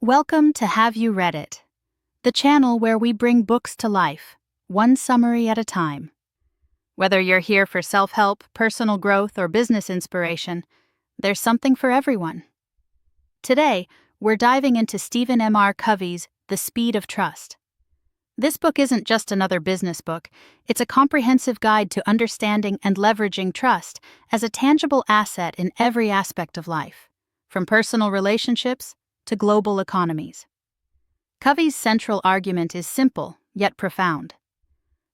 Welcome to Have You Read It, the channel where we bring books to life, one summary at a time. Whether you're here for self-help, personal growth, or business inspiration, there's something for everyone. Today, we're diving into Stephen M.R. Covey's The Speed of Trust. This book isn't just another business book, it's a comprehensive guide to understanding and leveraging trust as a tangible asset in every aspect of life, from personal relationships to global economies. Covey's central argument is simple, yet profound.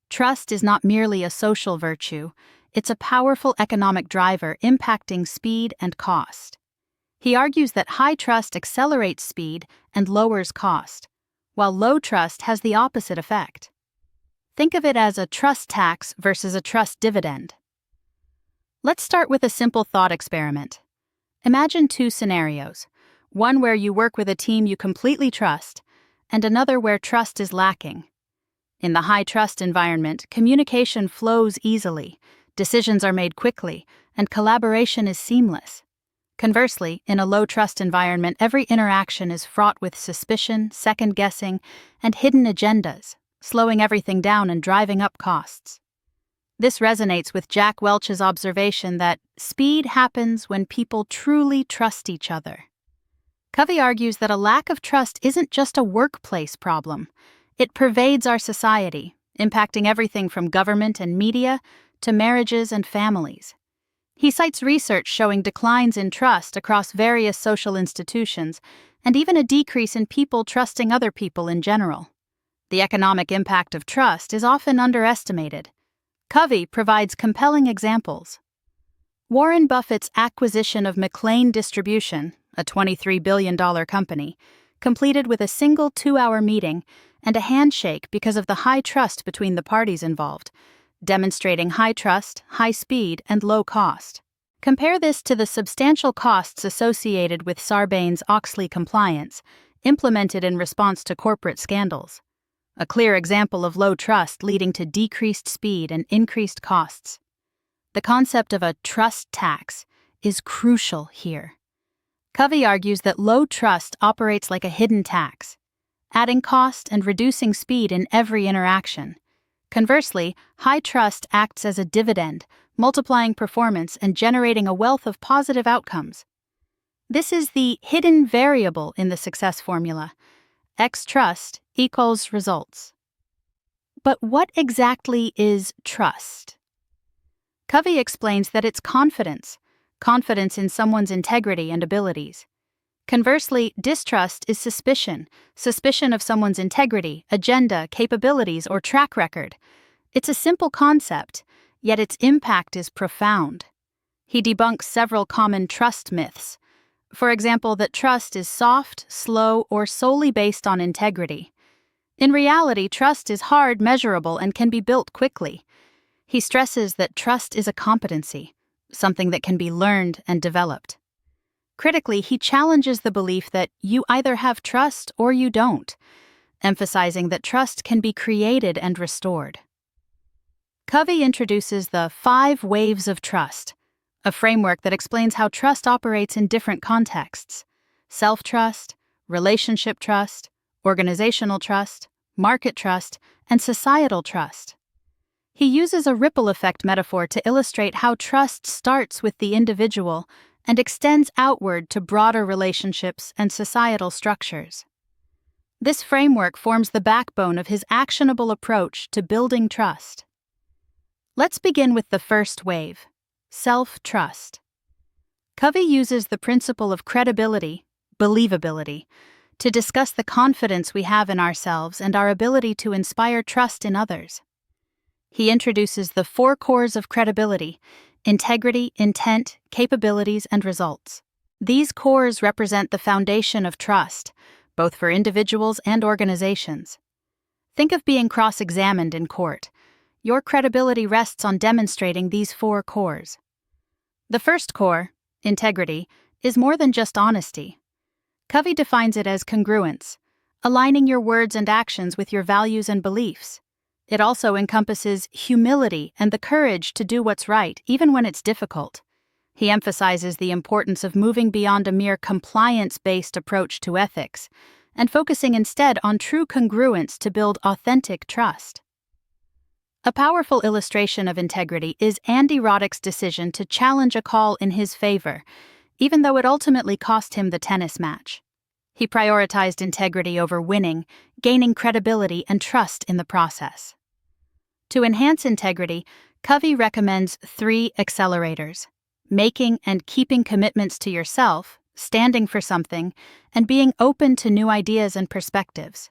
Trust is not merely a social virtue, it's a powerful economic driver impacting speed and cost. He argues that high trust accelerates speed and lowers cost, while low trust has the opposite effect. Think of it as a trust tax versus a trust dividend. Let's start with a simple thought experiment. Imagine two scenarios. One where you work with a team you completely trust, and another where trust is lacking. In the high-trust environment, communication flows easily, decisions are made quickly, and collaboration is seamless. Conversely, in a low-trust environment, every interaction is fraught with suspicion, second-guessing, and hidden agendas, slowing everything down and driving up costs. This resonates with Jack Welch's observation that speed happens when people truly trust each other. Covey argues that a lack of trust isn't just a workplace problem. It pervades our society, impacting everything from government and media to marriages and families. He cites research showing declines in trust across various social institutions and even a decrease in people trusting other people in general. The economic impact of trust is often underestimated. Covey provides compelling examples. Warren Buffett's acquisition of McLean Distribution, a $23 billion company, completed with a single 2-hour meeting and a handshake because of the high trust between the parties involved, demonstrating high trust, high speed, and low cost. Compare this to the substantial costs associated with Sarbanes-Oxley compliance, implemented in response to corporate scandals. A clear example of low trust leading to decreased speed and increased costs. The concept of a trust tax is crucial here. Covey argues that low trust operates like a hidden tax, adding cost and reducing speed in every interaction. Conversely, high trust acts as a dividend, multiplying performance and generating a wealth of positive outcomes. This is the hidden variable in the success formula. X trust equals results. But what exactly is trust? Covey explains that it's confidence in someone's integrity and abilities. Conversely, distrust is suspicion of someone's integrity, agenda, capabilities, or track record. It's a simple concept, yet its impact is profound. He debunks several common trust myths. For example, that trust is soft, slow, or solely based on integrity. In reality, trust is hard, measurable, and can be built quickly. He stresses that trust is a competency, something that can be learned and developed. Critically, he challenges the belief that you either have trust or you don't, emphasizing that trust can be created and restored. Covey introduces the 5 waves of trust, a framework that explains how trust operates in different contexts: self-trust, relationship trust, organizational trust, market trust, and societal trust. He uses a ripple effect metaphor to illustrate how trust starts with the individual and extends outward to broader relationships and societal structures. This framework forms the backbone of his actionable approach to building trust. Let's begin with the first wave, self-trust. Covey uses the principle of credibility, believability, to discuss the confidence we have in ourselves and our ability to inspire trust in others. He introduces the 4 cores of credibility: integrity, intent, capabilities, and results. These cores represent the foundation of trust, both for individuals and organizations. Think of being cross-examined in court. Your credibility rests on demonstrating these 4 cores. The first core, integrity, is more than just honesty. Covey defines it as congruence, aligning your words and actions with your values and beliefs. It also encompasses humility and the courage to do what's right, even when it's difficult. He emphasizes the importance of moving beyond a mere compliance-based approach to ethics and focusing instead on true congruence to build authentic trust. A powerful illustration of integrity is Andy Roddick's decision to challenge a call in his favor, even though it ultimately cost him the tennis match. He prioritized integrity over winning, gaining credibility and trust in the process. To enhance integrity, Covey recommends 3 accelerators: making and keeping commitments to yourself, standing for something, and being open to new ideas and perspectives.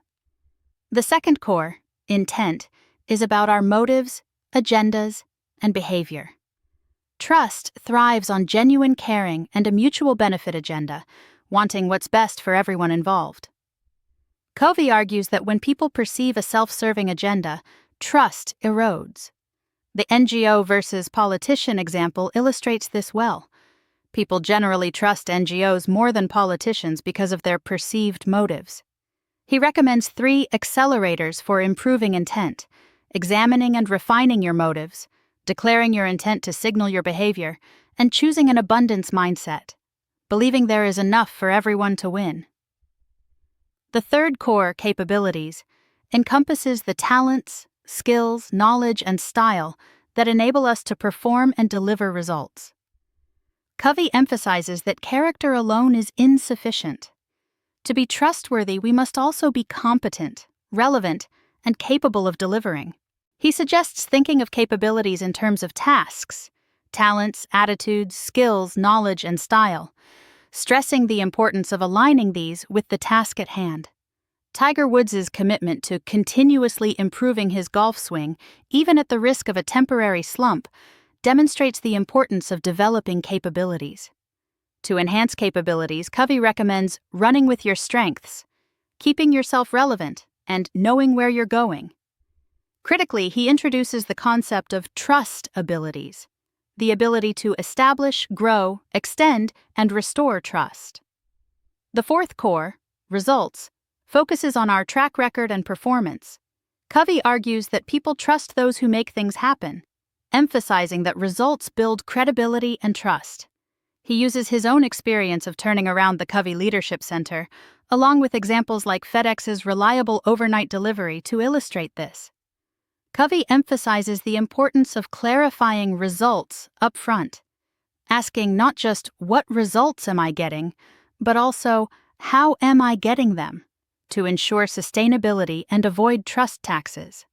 The second core, intent, is about our motives, agendas, and behavior. Trust thrives on genuine caring and a mutual benefit agenda, wanting what's best for everyone involved. Covey argues that when people perceive a self-serving agenda, trust erodes. The NGO versus politician example illustrates this well. People generally trust NGOs more than politicians because of their perceived motives. He recommends 3 accelerators for improving intent: examining and refining your motives, declaring your intent to signal your behavior, and choosing an abundance mindset, believing there is enough for everyone to win. The third core, capabilities, encompasses the talents, skills, knowledge, and style that enable us to perform and deliver results. Covey emphasizes that character alone is insufficient. To be trustworthy, we must also be competent, relevant, and capable of delivering. He suggests thinking of capabilities in terms of tasks, talents, attitudes, skills, knowledge, and style, stressing the importance of aligning these with the task at hand. Tiger Woods' commitment to continuously improving his golf swing, even at the risk of a temporary slump, demonstrates the importance of developing capabilities. To enhance capabilities, Covey recommends running with your strengths, keeping yourself relevant, and knowing where you're going. Critically, he introduces the concept of trust abilities, the ability to establish, grow, extend, and restore trust. The fourth core, results, focuses on our track record and performance. Covey argues that people trust those who make things happen, emphasizing that results build credibility and trust. He uses his own experience of turning around the Covey Leadership Center, along with examples like FedEx's reliable overnight delivery, to illustrate this. Covey emphasizes the importance of clarifying results up front, asking not just what results am I getting, but also how am I getting them, to ensure sustainability and avoid trust taxes.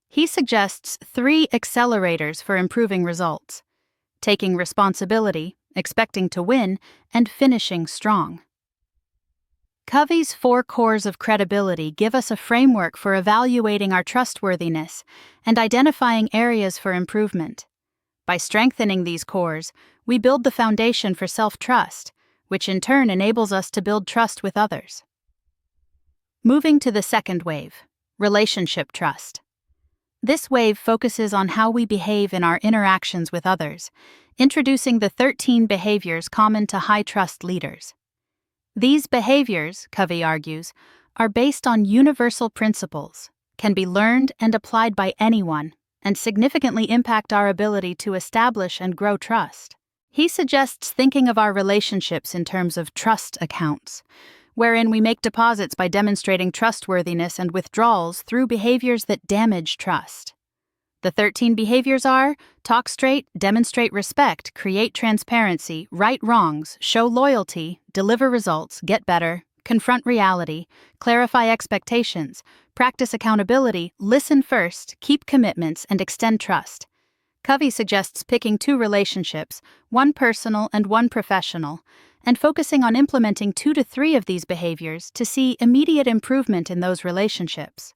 He suggests 3 accelerators for improving results: taking responsibility, expecting to win, and finishing strong. Covey's 4 cores of credibility give us a framework for evaluating our trustworthiness and identifying areas for improvement. By strengthening these cores, we build the foundation for self-trust, which in turn enables us to build trust with others. Moving to the second wave, relationship trust. This wave focuses on how we behave in our interactions with others, introducing the 13 behaviors common to high-trust leaders. These behaviors, Covey argues, are based on universal principles, can be learned and applied by anyone, and significantly impact our ability to establish and grow trust. He suggests thinking of our relationships in terms of trust accounts, wherein we make deposits by demonstrating trustworthiness and withdrawals through behaviors that damage trust. The 13 behaviors are: talk straight, demonstrate respect, create transparency, right wrongs, show loyalty, deliver results, get better, confront reality, clarify expectations, practice accountability, listen first, keep commitments, and extend trust. Covey suggests picking 2 relationships, one personal and one professional, and focusing on implementing 2 to 3 of these behaviors to see immediate improvement in those relationships.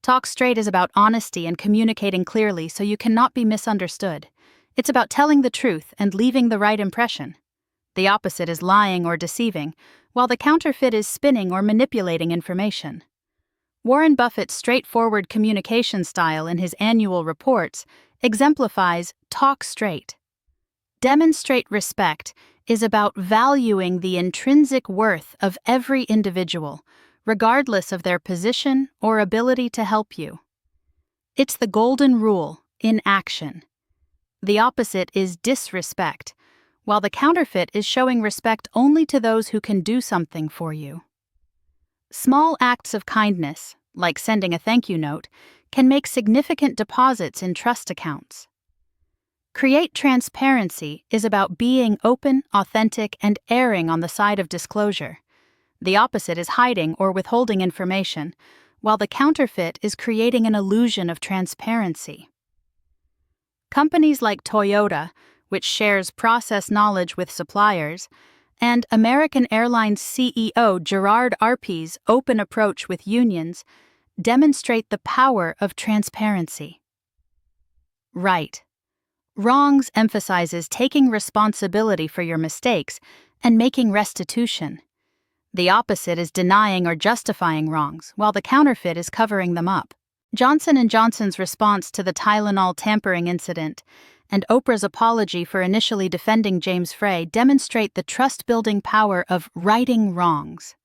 Talk straight is about honesty and communicating clearly so you cannot be misunderstood. It's about telling the truth and leaving the right impression. The opposite is lying or deceiving, while the counterfeit is spinning or manipulating information. Warren Buffett's straightforward communication style in his annual reports exemplifies talk straight. Demonstrate respect is about valuing the intrinsic worth of every individual, regardless of their position or ability to help you. It's the golden rule in action. The opposite is disrespect, while the counterfeit is showing respect only to those who can do something for you. Small acts of kindness, like sending a thank you note, can make significant deposits in trust accounts. Create transparency is about being open, authentic, and erring on the side of disclosure. The opposite is hiding or withholding information, while the counterfeit is creating an illusion of transparency. Companies like Toyota, which shares process knowledge with suppliers, and American Airlines CEO Gerard Arpey's open approach with unions demonstrate the power of transparency. Right. Wrongs emphasizes taking responsibility for your mistakes and making restitution. The opposite is denying or justifying wrongs, while the counterfeit is covering them up. Johnson & Johnson's response to the Tylenol tampering incident and Oprah's apology for initially defending James Frey demonstrate the trust-building power of righting wrongs.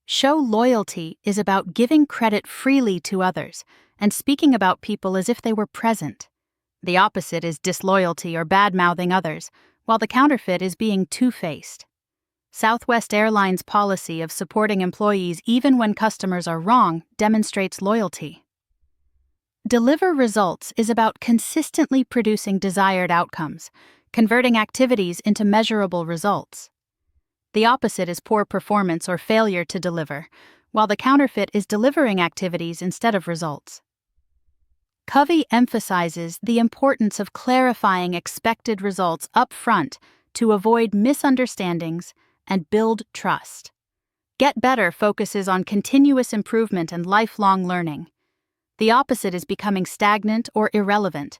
Show loyalty is about giving credit freely to others and speaking about people as if they were present. The opposite is disloyalty or bad-mouthing others, while the counterfeit is being two-faced. Southwest Airlines' policy of supporting employees even when customers are wrong demonstrates loyalty. Deliver results is about consistently producing desired outcomes, converting activities into measurable results. The opposite is poor performance or failure to deliver, while the counterfeit is delivering activities instead of results. Covey emphasizes the importance of clarifying expected results up front to avoid misunderstandings and build trust. Get Better focuses on continuous improvement and lifelong learning. The opposite is becoming stagnant or irrelevant,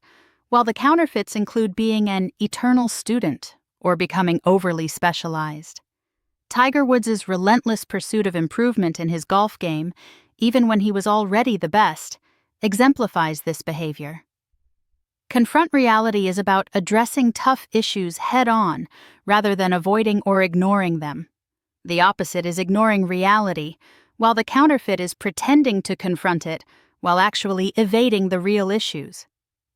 while the counterfeits include being an eternal student or becoming overly specialized. Tiger Woods' relentless pursuit of improvement in his golf game, even when he was already the best, exemplifies this behavior. Confront reality is about addressing tough issues head-on rather than avoiding or ignoring them. The opposite is ignoring reality, while the counterfeit is pretending to confront it while actually evading the real issues.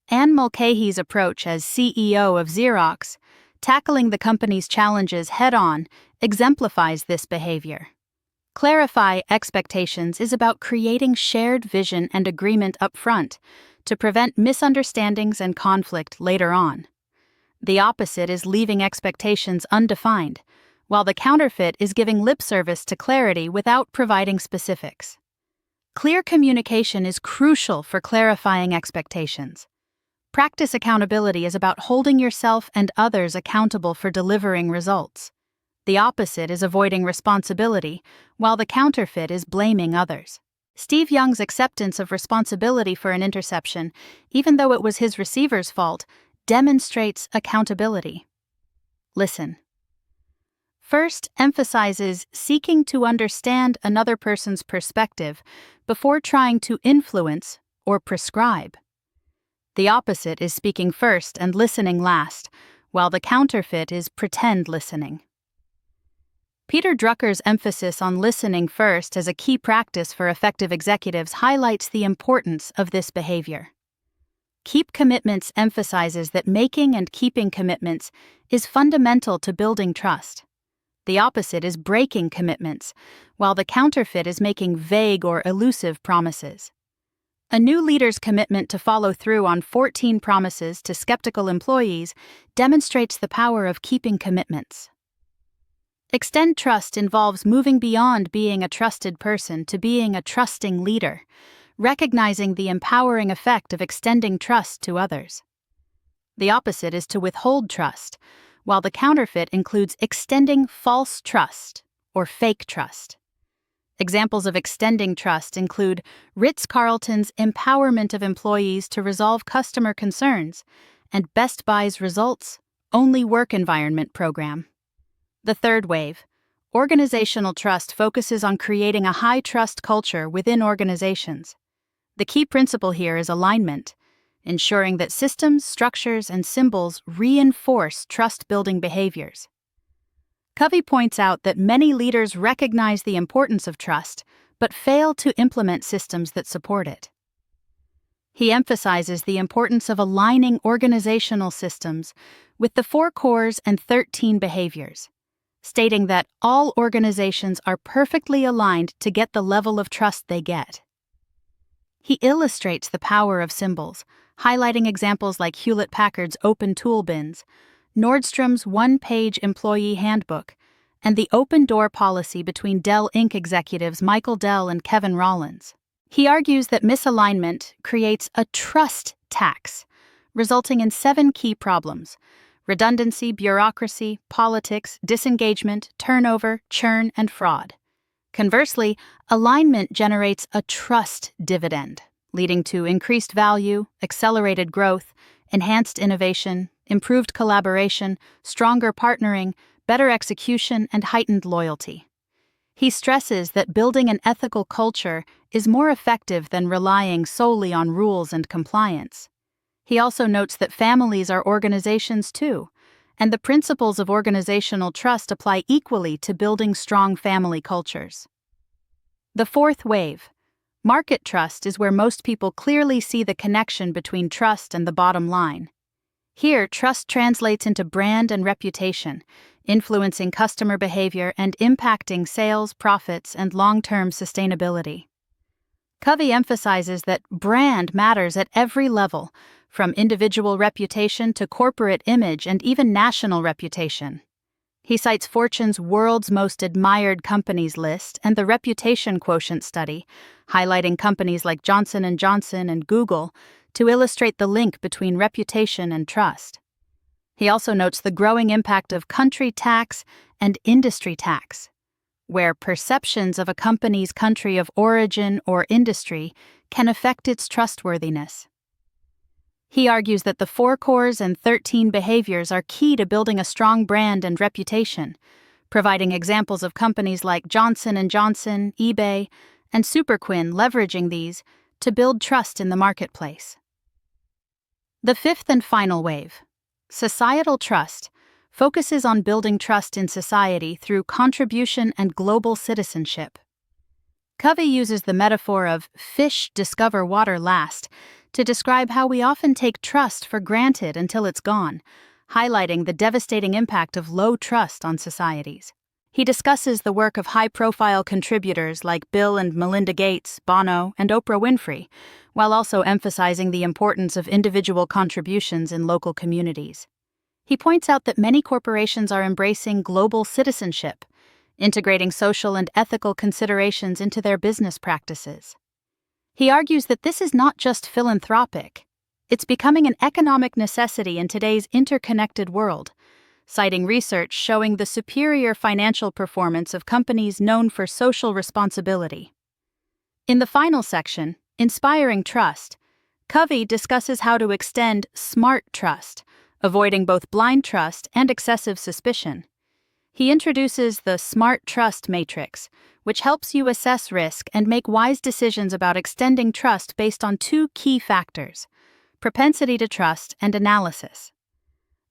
Anne Mulcahy's approach as CEO of Xerox, tackling the company's challenges head-on, exemplifies this behavior. Clarify expectations is about creating shared vision and agreement up front to prevent misunderstandings and conflict later on. The opposite is leaving expectations undefined, while the counterfeit is giving lip service to clarity without providing specifics. Clear communication is crucial for clarifying expectations. Practice accountability is about holding yourself and others accountable for delivering results. The opposite is avoiding responsibility, while the counterfeit is blaming others. Steve Young's acceptance of responsibility for an interception, even though it was his receiver's fault, demonstrates accountability. Listen. First emphasizes seeking to understand another person's perspective before trying to influence or prescribe. The opposite is speaking first and listening last, while the counterfeit is pretend listening. Peter Drucker's emphasis on listening first as a key practice for effective executives highlights the importance of this behavior. Keep Commitments emphasizes that making and keeping commitments is fundamental to building trust. The opposite is breaking commitments, while the counterfeit is making vague or elusive promises. A new leader's commitment to follow through on 14 promises to skeptical employees demonstrates the power of keeping commitments. Extend trust involves moving beyond being a trusted person to being a trusting leader, recognizing the empowering effect of extending trust to others. The opposite is to withhold trust, while the counterfeit includes extending false trust or fake trust. Examples of extending trust include Ritz-Carlton's empowerment of employees to resolve customer concerns and Best Buy's Results Only Work Environment program. The third wave, organizational trust, focuses on creating a high-trust culture within organizations. The key principle here is alignment, ensuring that systems, structures, and symbols reinforce trust-building behaviors. Covey points out that many leaders recognize the importance of trust, but fail to implement systems that support it. He emphasizes the importance of aligning organizational systems with the 4 cores and 13 behaviors, stating that all organizations are perfectly aligned to get the level of trust they get. He illustrates the power of symbols, highlighting examples like Hewlett-Packard's open tool bins, Nordstrom's one-page employee handbook, and the open door policy between Dell Inc. executives Michael Dell and Kevin Rollins. He argues that misalignment creates a trust tax, resulting in 7 key problems: redundancy, bureaucracy, politics, disengagement, turnover, churn, and fraud. Conversely, alignment generates a trust dividend, leading to increased value, accelerated growth, enhanced innovation, improved collaboration, stronger partnering, better execution, and heightened loyalty. He stresses that building an ethical culture is more effective than relying solely on rules and compliance. He also notes that families are organizations too, and the principles of organizational trust apply equally to building strong family cultures. The 4th wave. Market trust is where most people clearly see the connection between trust and the bottom line. Here, trust translates into brand and reputation, influencing customer behavior and impacting sales, profits, and long-term sustainability. Covey emphasizes that brand matters at every level, from individual reputation to corporate image and even national reputation. He cites Fortune's World's Most Admired Companies list and the Reputation Quotient study, highlighting companies like Johnson & Johnson and Google to illustrate the link between reputation and trust. He also notes the growing impact of country tax and industry tax, where perceptions of a company's country of origin or industry can affect its trustworthiness. He argues that the 4 cores and 13 behaviors are key to building a strong brand and reputation, providing examples of companies like Johnson & Johnson, eBay, and Superquinn leveraging these to build trust in the marketplace. The 5th and final wave, societal trust, focuses on building trust in society through contribution and global citizenship. Covey uses the metaphor of fish discover water last to describe how we often take trust for granted until it's gone, highlighting the devastating impact of low trust on societies. He discusses the work of high-profile contributors like Bill and Melinda Gates, Bono, and Oprah Winfrey, while also emphasizing the importance of individual contributions in local communities. He points out that many corporations are embracing global citizenship, integrating social and ethical considerations into their business practices. He argues that this is not just philanthropic, it's becoming an economic necessity in today's interconnected world, citing research showing the superior financial performance of companies known for social responsibility. In the final section, Inspiring Trust, Covey discusses how to extend smart trust, avoiding both blind trust and excessive suspicion. He introduces the Smart Trust Matrix, which helps you assess risk and make wise decisions about extending trust based on 2 key factors: propensity to trust and analysis.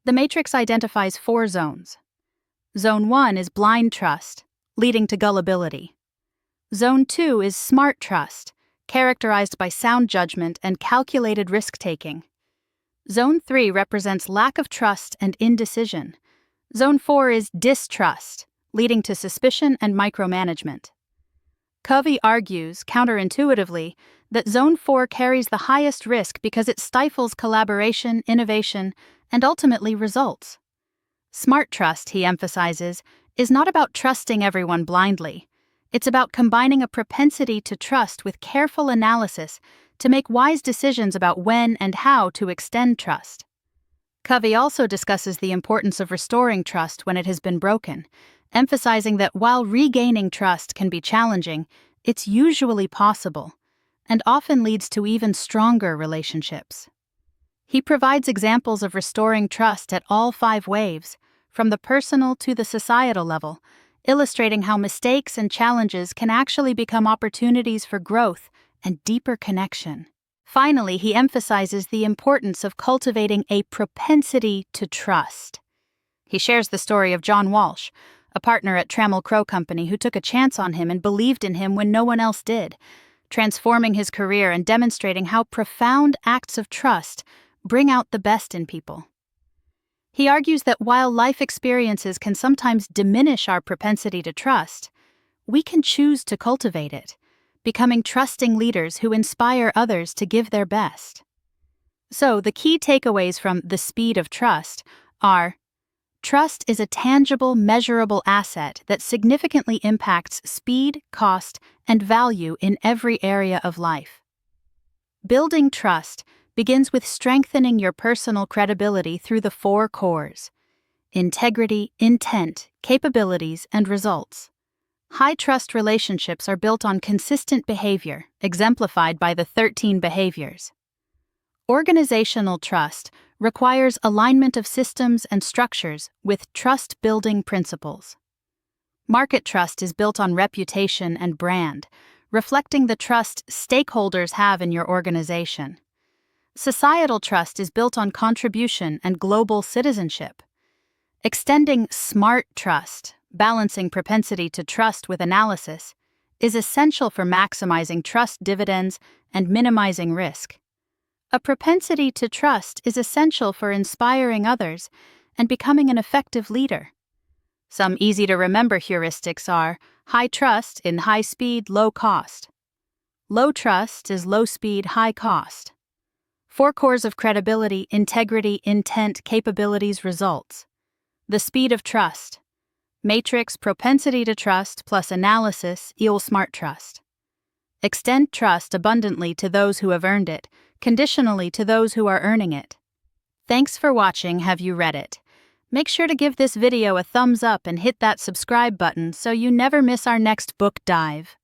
The matrix identifies 4 zones. Zone 1 is blind trust, leading to gullibility. Zone 2 is smart trust, characterized by sound judgment and calculated risk-taking. Zone 3 represents lack of trust and indecision. Zone 4 is distrust, leading to suspicion and micromanagement. Covey argues, counterintuitively, that Zone 4 carries the highest risk because it stifles collaboration, innovation, and ultimately results. Smart trust, he emphasizes, is not about trusting everyone blindly. It's about combining a propensity to trust with careful analysis to make wise decisions about when and how to extend trust. Covey also discusses the importance of restoring trust when it has been broken, emphasizing that while regaining trust can be challenging, it's usually possible, and often leads to even stronger relationships. He provides examples of restoring trust at all 5 waves, from the personal to the societal level, illustrating how mistakes and challenges can actually become opportunities for growth and deeper connection. Finally, he emphasizes the importance of cultivating a propensity to trust. He shares the story of John Walsh, a partner at Trammell Crow Company who took a chance on him and believed in him when no one else did, transforming his career and demonstrating how profound acts of trust bring out the best in people. He argues that while life experiences can sometimes diminish our propensity to trust, we can choose to cultivate it, becoming trusting leaders who inspire others to give their best. So, the key takeaways from The Speed of Trust are: trust is a tangible, measurable asset that significantly impacts speed, cost, and value in every area of life. Building trust begins with strengthening your personal credibility through the 4 cores: integrity, intent, capabilities, and results. High-trust relationships are built on consistent behavior, exemplified by the 13 behaviors. Organizational trust requires alignment of systems and structures with trust-building principles. Market trust is built on reputation and brand, reflecting the trust stakeholders have in your organization. Societal trust is built on contribution and global citizenship. Extending smart trust, balancing propensity to trust with analysis, is essential for maximizing trust dividends and minimizing risk. A propensity to trust is essential for inspiring others and becoming an effective leader. Some easy-to-remember heuristics are: high trust in high speed, low cost. Low trust is low speed, high cost. 4 cores of credibility, integrity, intent, capabilities, results. The speed of trust. Matrix propensity to trust plus analysis equals smart trust. Extend trust abundantly to those who have earned it, conditionally to those who are earning it. Thanks for watching. Have you read it? Make sure to give this video a thumbs up and hit that subscribe button so you never miss our next book dive.